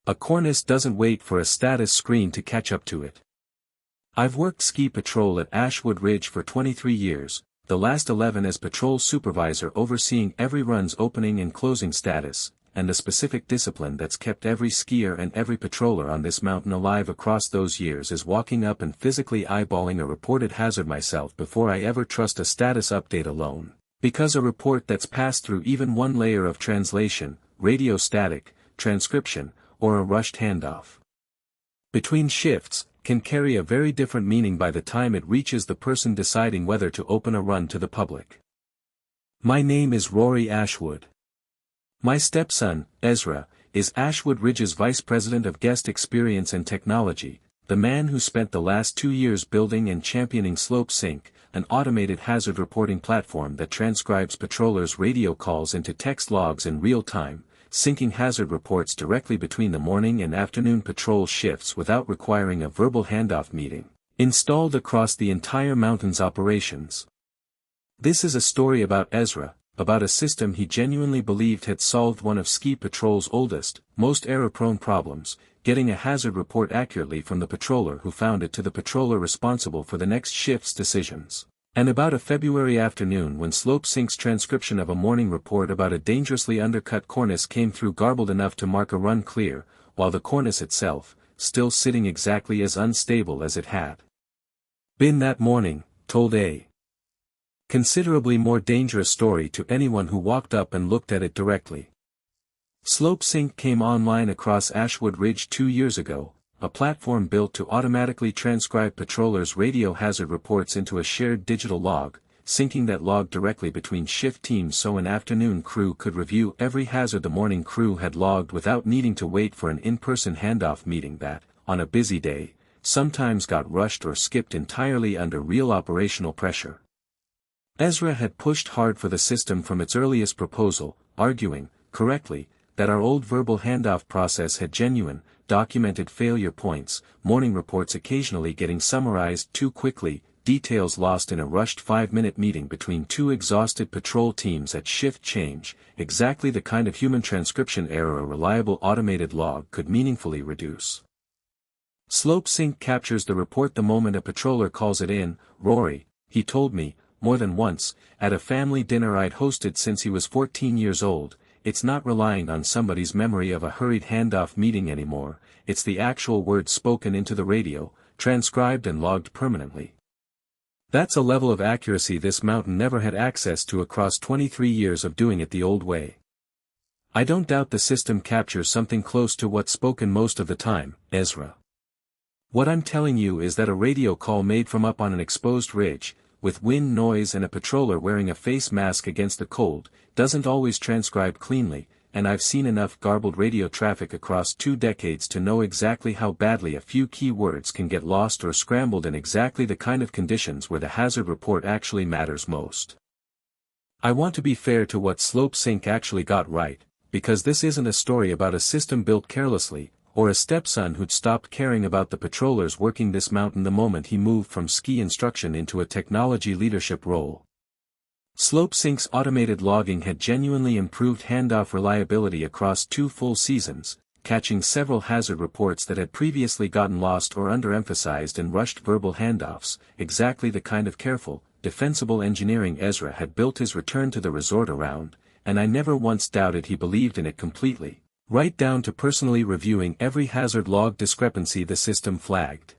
A cornice doesn't wait for a status screen to catch up to it. I've worked ski patrol at Ashwood Ridge for 23 years, the last 11 as patrol supervisor overseeing every run's opening and closing status, and the specific discipline that's kept every skier and every patroller on this mountain alive across those years is walking up and physically eyeballing a reported hazard myself before I ever trust a status update alone, because a report that's passed through even one layer of translation, radio static, transcription, or a rushed handoff between shifts, can carry a very different meaning by the time it reaches the person deciding whether to open a run to the public. My name is Rory Ashwood. My stepson, Ezra, is Ashwood Ridge's Vice President of Guest Experience and Technology, the man who spent the last 2 years building and championing Slope Sync, an automated hazard reporting platform that transcribes patrollers' radio calls into text logs in real time, syncing hazard reports directly between the morning and afternoon patrol shifts without requiring a verbal handoff meeting, installed across the entire mountain's operations. This is a story about Ezra, about a system he genuinely believed had solved one of ski patrol's oldest, most error-prone problems, getting a hazard report accurately from the patroller who found it to the patroller responsible for the next shift's decisions. And about a February afternoon when Slope Sync's transcription of a morning report about a dangerously undercut cornice came through garbled enough to mark a run clear, while the cornice itself, still sitting exactly as unstable as it had been that morning, told a considerably more dangerous story to anyone who walked up and looked at it directly. Slope Sync came online across Ashwood Ridge 2 years ago, a platform built to automatically transcribe patrollers' radio hazard reports into a shared digital log, syncing that log directly between shift teams so an afternoon crew could review every hazard the morning crew had logged without needing to wait for an in-person handoff meeting that, on a busy day, sometimes got rushed or skipped entirely under real operational pressure. Ezra had pushed hard for the system from its earliest proposal, arguing, correctly, that our old verbal handoff process had genuine, documented failure points, morning reports occasionally getting summarized too quickly, details lost in a rushed 5-minute meeting between two exhausted patrol teams at shift change, exactly the kind of human transcription error a reliable automated log could meaningfully reduce. Slope Sync captures the report the moment a patroller calls it in. Rory, he told me, more than once, at a family dinner I'd hosted since he was 14 years old, it's not relying on somebody's memory of a hurried handoff meeting anymore, it's the actual words spoken into the radio, transcribed and logged permanently. That's a level of accuracy this mountain never had access to across 23 years of doing it the old way. I don't doubt the system captures something close to what's spoken most of the time, Ezra. What I'm telling you is that a radio call made from up on an exposed ridge, with wind noise and a patroller wearing a face mask against the cold, doesn't always transcribe cleanly, and I've seen enough garbled radio traffic across 2 decades to know exactly how badly a few key words can get lost or scrambled in exactly the kind of conditions where the hazard report actually matters most. I want to be fair to what Slope Sync actually got right, because this isn't a story about a system built carelessly, or a stepson who'd stopped caring about the patrollers working this mountain the moment he moved from ski instruction into a technology leadership role. Slope Sync's automated logging had genuinely improved handoff reliability across 2 full seasons, catching several hazard reports that had previously gotten lost or underemphasized in rushed verbal handoffs, exactly the kind of careful, defensible engineering Ezra had built his return to the resort around, and I never once doubted he believed in it completely. Right down to personally reviewing every hazard log discrepancy the system flagged.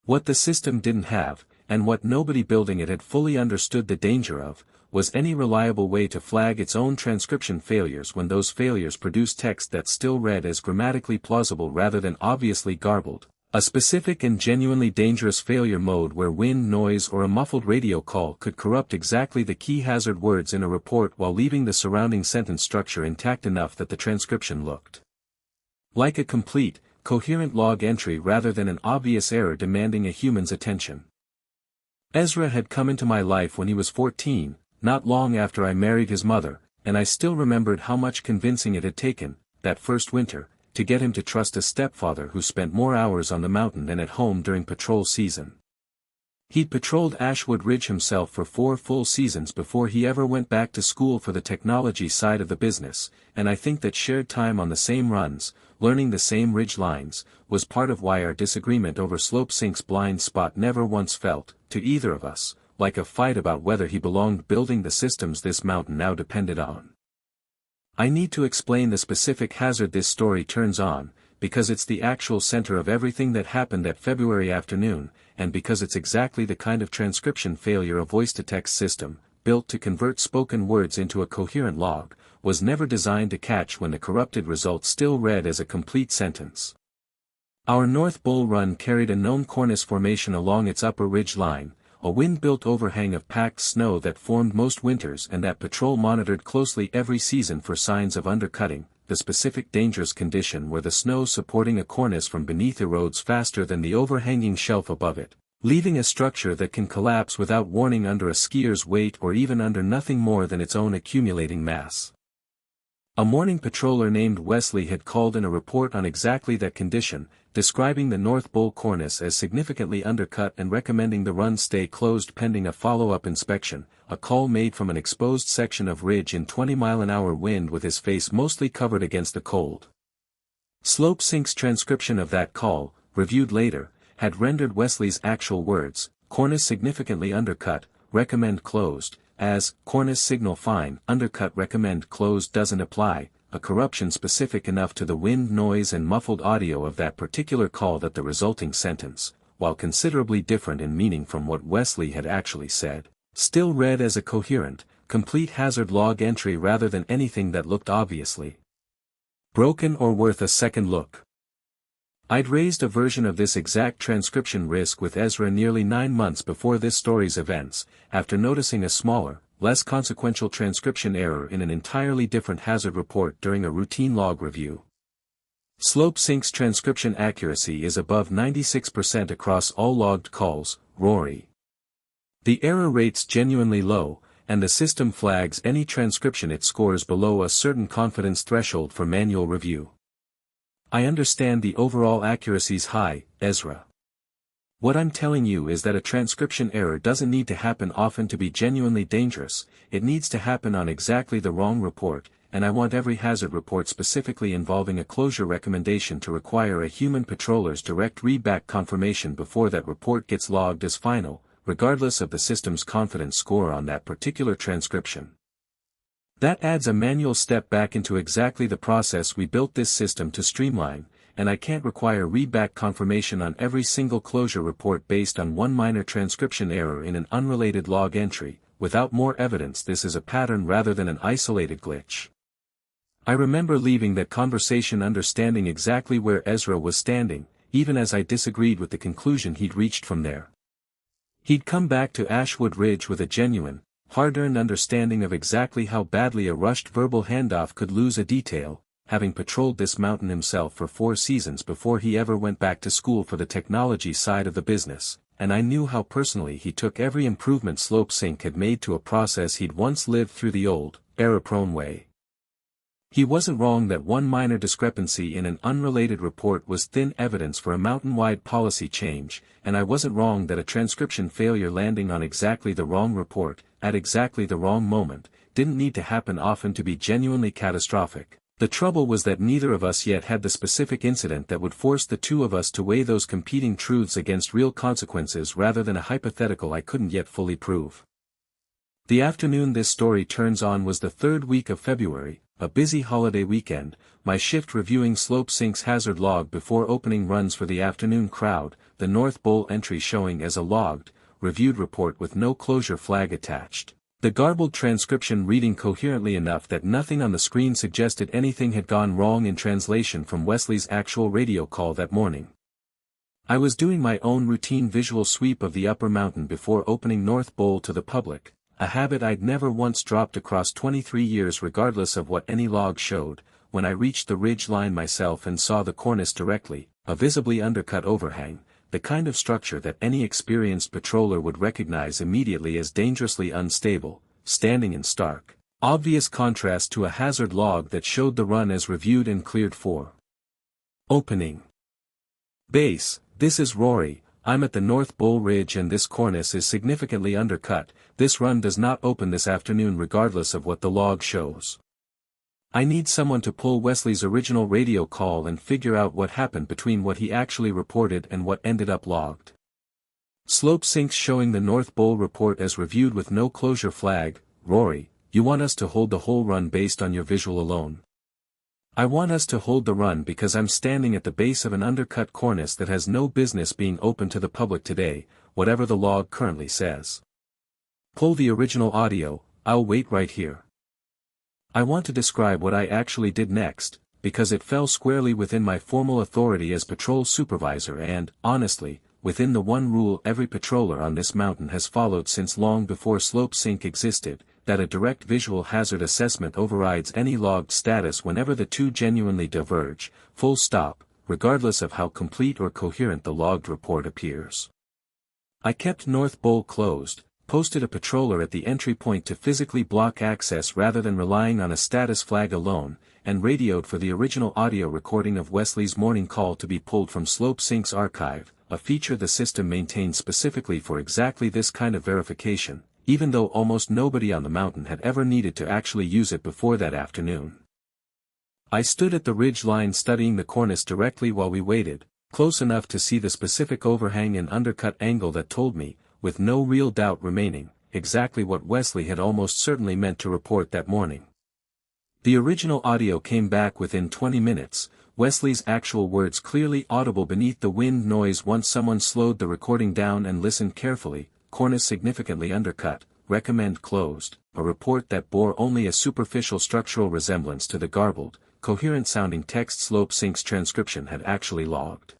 What the system didn't have, and what nobody building it had fully understood the danger of, was any reliable way to flag its own transcription failures when those failures produced text that still read as grammatically plausible rather than obviously garbled. A specific and genuinely dangerous failure mode where wind noise or a muffled radio call could corrupt exactly the key hazard words in a report while leaving the surrounding sentence structure intact enough that the transcription looked like a complete, coherent log entry rather than an obvious error demanding a human's attention. Ezra had come into my life when he was 14, not long after I married his mother, and I still remembered how much convincing it had taken, that first winter, to get him to trust a stepfather who spent more hours on the mountain than at home during patrol season. He'd patrolled Ashwood Ridge himself for 4 full seasons before he ever went back to school for the technology side of the business, and I think that shared time on the same runs, learning the same ridge lines, was part of why our disagreement over Slope Sink's blind spot never once felt, to either of us, like a fight about whether he belonged building the systems this mountain now depended on. I need to explain the specific hazard this story turns on, because it's the actual center of everything that happened that February afternoon, and because it's exactly the kind of transcription failure a voice-to-text system, built to convert spoken words into a coherent log, was never designed to catch when the corrupted result still read as a complete sentence. Our North Bull Run carried a known cornice formation along its upper ridge line, a wind-built overhang of packed snow that formed most winters and that patrol monitored closely every season for signs of undercutting, the specific dangerous condition where the snow supporting a cornice from beneath erodes faster than the overhanging shelf above it, leaving a structure that can collapse without warning under a skier's weight or even under nothing more than its own accumulating mass. A morning patroller named Wesley had called in a report on exactly that condition, describing the North Bull cornice as significantly undercut and recommending the run stay closed pending a follow-up inspection, a call made from an exposed section of ridge in 20-mile-an-hour wind with his face mostly covered against the cold. Slope Sink's transcription of that call, reviewed later, had rendered Wesley's actual words, cornice significantly undercut, recommend closed, as, cornice signal fine, undercut recommend closed doesn't apply, a corruption specific enough to the wind noise and muffled audio of that particular call that the resulting sentence, while considerably different in meaning from what Wesley had actually said, still read as a coherent, complete hazard log entry rather than anything that looked obviously broken or worth a second look. I'd raised a version of this exact transcription risk with Ezra nearly 9 months before this story's events, after noticing a smaller, less consequential transcription error in an entirely different hazard report during a routine log review. Slope Sink's transcription accuracy is above 96% across all logged calls, Rory. The error rate's genuinely low, and the system flags any transcription it scores below a certain confidence threshold for manual review. I understand the overall accuracy's high, Ezra. What I'm telling you is that a transcription error doesn't need to happen often to be genuinely dangerous, it needs to happen on exactly the wrong report, and I want every hazard report specifically involving a closure recommendation to require a human patroller's direct readback confirmation before that report gets logged as final, regardless of the system's confidence score on that particular transcription. That adds a manual step back into exactly the process we built this system to streamline, and I can't require readback confirmation on every single closure report based on one minor transcription error in an unrelated log entry. Without more evidence this is a pattern rather than an isolated glitch. I remember leaving that conversation understanding exactly where Ezra was standing, even as I disagreed with the conclusion he'd reached from there. He'd come back to Ashwood Ridge with a genuine, hard-earned understanding of exactly how badly a rushed verbal handoff could lose a detail, having patrolled this mountain himself for 4 seasons before he ever went back to school for the technology side of the business, and I knew how personally he took every improvement Slope Sink had made to a process he'd once lived through the old, error-prone way. He wasn't wrong that one minor discrepancy in an unrelated report was thin evidence for a mountain-wide policy change, and I wasn't wrong that a transcription failure landing on exactly the wrong report, at exactly the wrong moment, didn't need to happen often to be genuinely catastrophic. The trouble was that neither of us yet had the specific incident that would force the two of us to weigh those competing truths against real consequences rather than a hypothetical I couldn't yet fully prove. The afternoon this story turns on was the 3rd week of February, a busy holiday weekend, my shift reviewing Slope Sink's hazard log before opening runs for the afternoon crowd, the North Bull entry showing as a logged, reviewed report with no closure flag attached. The garbled transcription reading coherently enough that nothing on the screen suggested anything had gone wrong in translation from Wesley's actual radio call that morning. I was doing my own routine visual sweep of the upper mountain before opening North Bull to the public, a habit I'd never once dropped across 23 years regardless of what any log showed. When I reached the ridge line myself and saw the cornice directly, a visibly undercut overhang, the kind of structure that any experienced patroller would recognize immediately as dangerously unstable, standing in stark, obvious contrast to a hazard log that showed the run as reviewed and cleared for opening. Base, this is Rory, I'm at the North Bull Ridge and this cornice is significantly undercut, this run does not open this afternoon regardless of what the log shows. I need someone to pull Wesley's original radio call and figure out what happened between what he actually reported and what ended up logged. Slope syncs showing the North Bowl report as reviewed with no closure flag. Rory, you want us to hold the whole run based on your visual alone? I want us to hold the run because I'm standing at the base of an undercut cornice that has no business being open to the public today, whatever the log currently says. Pull the original audio, I'll wait right here. I want to describe what I actually did next, because it fell squarely within my formal authority as patrol supervisor and, honestly, within the one rule every patroller on this mountain has followed since long before slope sync existed, that a direct visual hazard assessment overrides any logged status whenever the two genuinely diverge, full stop, regardless of how complete or coherent the logged report appears. I kept North Bowl closed, posted a patroller at the entry point to physically block access rather than relying on a status flag alone, and radioed for the original audio recording of Wesley's morning call to be pulled from Slope Sync's archive, a feature the system maintained specifically for exactly this kind of verification, even though almost nobody on the mountain had ever needed to actually use it before that afternoon. I stood at the ridge line studying the cornice directly while we waited, close enough to see the specific overhang and undercut angle that told me, with no real doubt remaining, exactly what Wesley had almost certainly meant to report that morning. The original audio came back within 20 minutes, Wesley's actual words clearly audible beneath the wind noise once someone slowed the recording down and listened carefully. Cornice significantly undercut, recommend closed, a report that bore only a superficial structural resemblance to the garbled, coherent-sounding text Slope Sync's transcription had actually logged.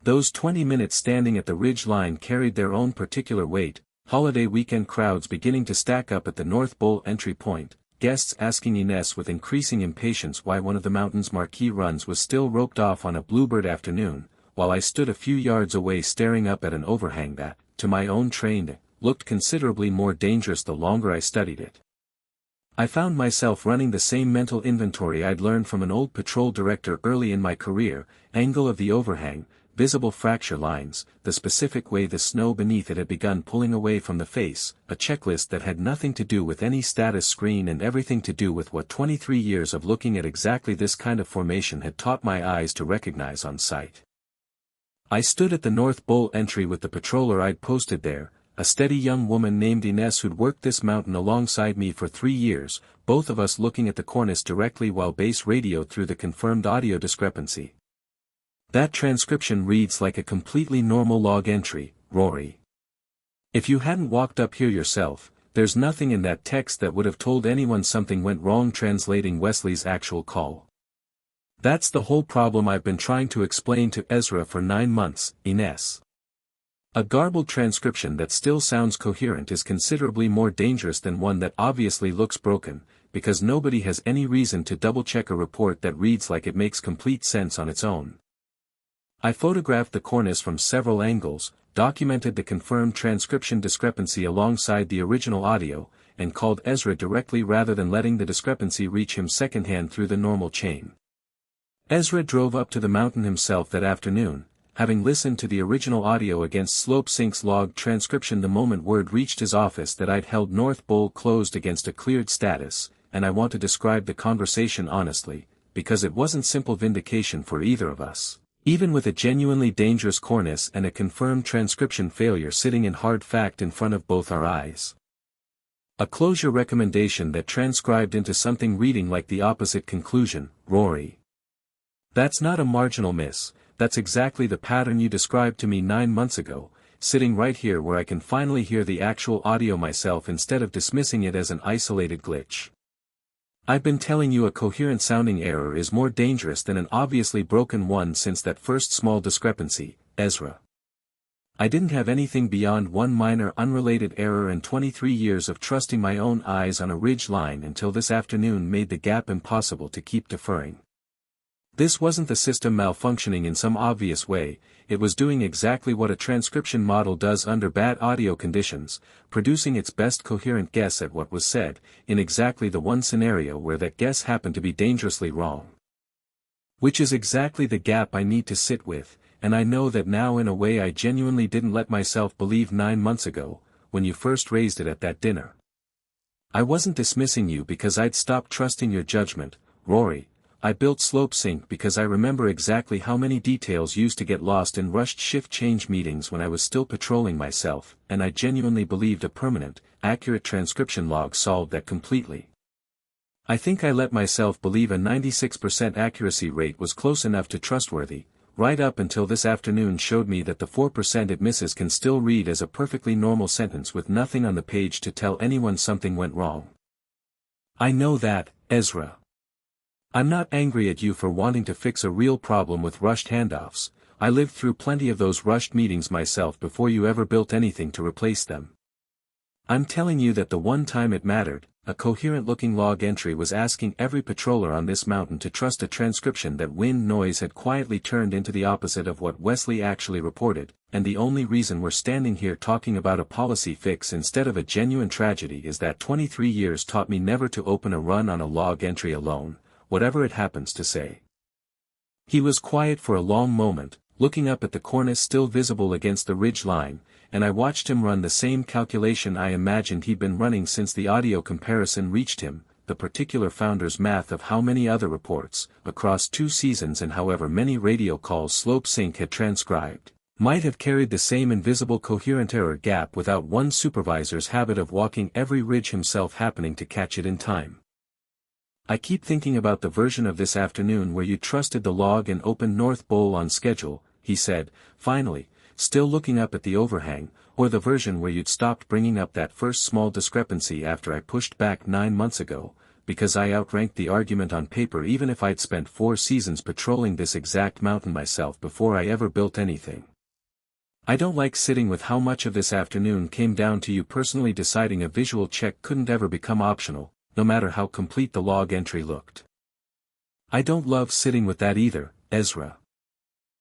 Those 20 minutes standing at the ridge line carried their own particular weight, holiday weekend crowds beginning to stack up at the North Bowl entry point, guests asking Ines with increasing impatience why one of the mountain's marquee runs was still roped off on a bluebird afternoon, while I stood a few yards away staring up at an overhang that, to my own trained eye, looked considerably more dangerous the longer I studied it. I found myself running the same mental inventory I'd learned from an old patrol director early in my career: angle of the overhang, visible fracture lines, the specific way the snow beneath it had begun pulling away from the face, a checklist that had nothing to do with any status screen and everything to do with what 23 years of looking at exactly this kind of formation had taught my eyes to recognize on sight. I stood at the North Bowl entry with the patroller I'd posted there, a steady young woman named Ines who'd worked this mountain alongside me for 3 years, both of us looking at the cornice directly while base radioed through the confirmed audio discrepancy. That transcription reads like a completely normal log entry, Rory. If you hadn't walked up here yourself, there's nothing in that text that would have told anyone something went wrong translating Wesley's actual call. That's the whole problem I've been trying to explain to Ezra for 9 months, Ines. A garbled transcription that still sounds coherent is considerably more dangerous than one that obviously looks broken, because nobody has any reason to double-check a report that reads like it makes complete sense on its own. I photographed the cornice from several angles, documented the confirmed transcription discrepancy alongside the original audio, and called Ezra directly rather than letting the discrepancy reach him secondhand through the normal chain. Ezra drove up to the mountain himself that afternoon, having listened to the original audio against Slope Sync's logged transcription the moment word reached his office that I'd held North Bowl closed against a cleared status, and I want to describe the conversation honestly, because it wasn't simple vindication for either of us. Even with a genuinely dangerous cornice and a confirmed transcription failure sitting in hard fact in front of both our eyes. A closure recommendation that transcribed into something reading like the opposite conclusion, Rory. That's not a marginal miss, that's exactly the pattern you described to me 9 months ago, sitting right here where I can finally hear the actual audio myself instead of dismissing it as an isolated glitch. I've been telling you a coherent sounding error is more dangerous than an obviously broken one since that first small discrepancy, Ezra. I didn't have anything beyond one minor unrelated error and 23 years of trusting my own eyes on a ridge line until this afternoon made the gap impossible to keep deferring. This wasn't the system malfunctioning in some obvious way, it was doing exactly what a transcription model does under bad audio conditions, producing its best coherent guess at what was said, in exactly the one scenario where that guess happened to be dangerously wrong. Which is exactly the gap I need to sit with, and I know that now in a way I genuinely didn't let myself believe 9 months ago, when you first raised it at that dinner. I wasn't dismissing you because I'd stopped trusting your judgment, Rory. I built Slope Sync because I remember exactly how many details used to get lost in rushed shift change meetings when I was still patrolling myself, and I genuinely believed a permanent, accurate transcription log solved that completely. I think I let myself believe a 96% accuracy rate was close enough to trustworthy, right up until this afternoon showed me that the 4% it misses can still read as a perfectly normal sentence with nothing on the page to tell anyone something went wrong. I know that, Ezra. I'm not angry at you for wanting to fix a real problem with rushed handoffs. I lived through plenty of those rushed meetings myself before you ever built anything to replace them. I'm telling you that the one time it mattered, a coherent-looking log entry was asking every patroller on this mountain to trust a transcription that wind noise had quietly turned into the opposite of what Wesley actually reported, and the only reason we're standing here talking about a policy fix instead of a genuine tragedy is that 23 years taught me never to open a run on a log entry alone, whatever it happens to say. He was quiet for a long moment, looking up at the cornice still visible against the ridge line, and I watched him run the same calculation I imagined he'd been running since the audio comparison reached him, the particular founder's math of how many other reports, across 2 seasons and however many radio calls Slope Sync had transcribed, might have carried the same invisible coherent error gap without one supervisor's habit of walking every ridge himself happening to catch it in time. I keep thinking about the version of this afternoon where you trusted the log and opened North Bowl on schedule, he said, finally, still looking up at the overhang, or the version where you'd stopped bringing up that first small discrepancy after I pushed back 9 months ago, because I outranked the argument on paper even if I'd spent 4 seasons patrolling this exact mountain myself before I ever built anything. I don't like sitting with how much of this afternoon came down to you personally deciding a visual check couldn't ever become optional, no matter how complete the log entry looked. I don't love sitting with that either, Ezra.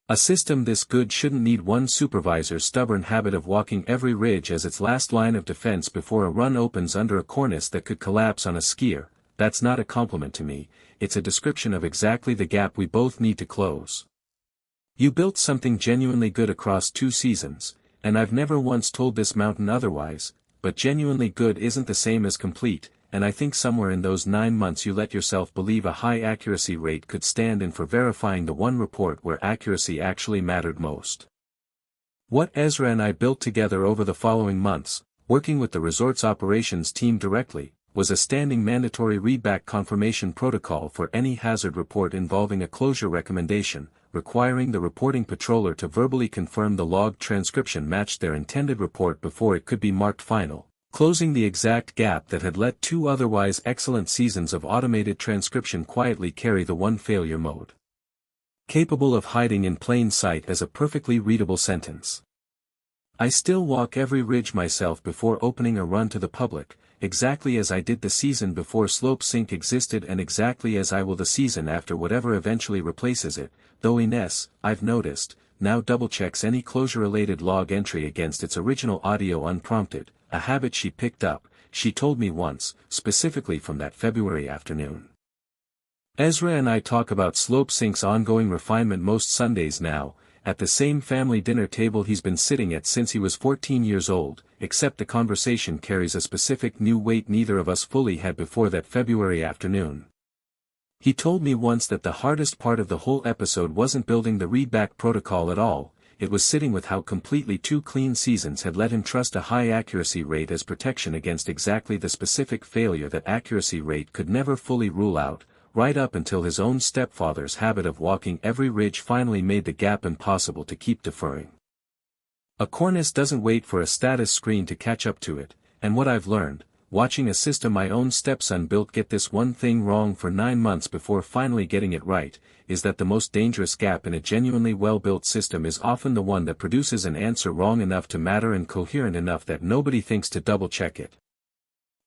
A system this good shouldn't need one supervisor's stubborn habit of walking every ridge as its last line of defense before a run opens under a cornice that could collapse on a skier. That's not a compliment to me, it's a description of exactly the gap we both need to close. You built something genuinely good across 2 seasons, and I've never once told this mountain otherwise, but genuinely good isn't the same as complete, and I think somewhere in those 9 months you let yourself believe a high accuracy rate could stand in for verifying the one report where accuracy actually mattered most. What Ezra and I built together over the following months, working with the resort's operations team directly, was a standing mandatory readback confirmation protocol for any hazard report involving a closure recommendation, requiring the reporting patroller to verbally confirm the log transcription matched their intended report before it could be marked final, closing the exact gap that had let 2 otherwise excellent seasons of automated transcription quietly carry the one failure mode. Capable of hiding in plain sight as a perfectly readable sentence. I still walk every ridge myself before opening a run to the public, exactly as I did the season before Slope Sync existed and exactly as I will the season after whatever eventually replaces it, though Ines, I've noticed, now double-checks any closure-related log entry against its original audio unprompted, a habit she picked up, she told me once, specifically from that February afternoon. Ezra and I talk about Slope Sync's ongoing refinement most Sundays now, at the same family dinner table he's been sitting at since he was 14 years old, except the conversation carries a specific new weight neither of us fully had before that February afternoon. He told me once that the hardest part of the whole episode wasn't building the readback protocol at all, it was sitting with how completely 2 clean seasons had let him trust a high accuracy rate as protection against exactly the specific failure that accuracy rate could never fully rule out, right up until his own stepfather's habit of walking every ridge finally made the gap impossible to keep deferring. A cornice doesn't wait for a status screen to catch up to it, and what I've learned, watching a system my own stepson built get this one thing wrong for 9 months before finally getting it right, is that the most dangerous gap in a genuinely well-built system is often the one that produces an answer wrong enough to matter and coherent enough that nobody thinks to double-check it.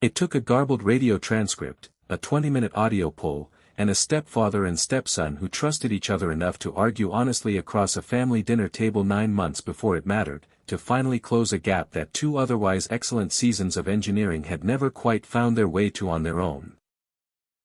It took a garbled radio transcript, a 20-minute audio poll, and a stepfather and stepson who trusted each other enough to argue honestly across a family dinner table 9 months before it mattered, to finally close a gap that 2 otherwise excellent seasons of engineering had never quite found their way to on their own.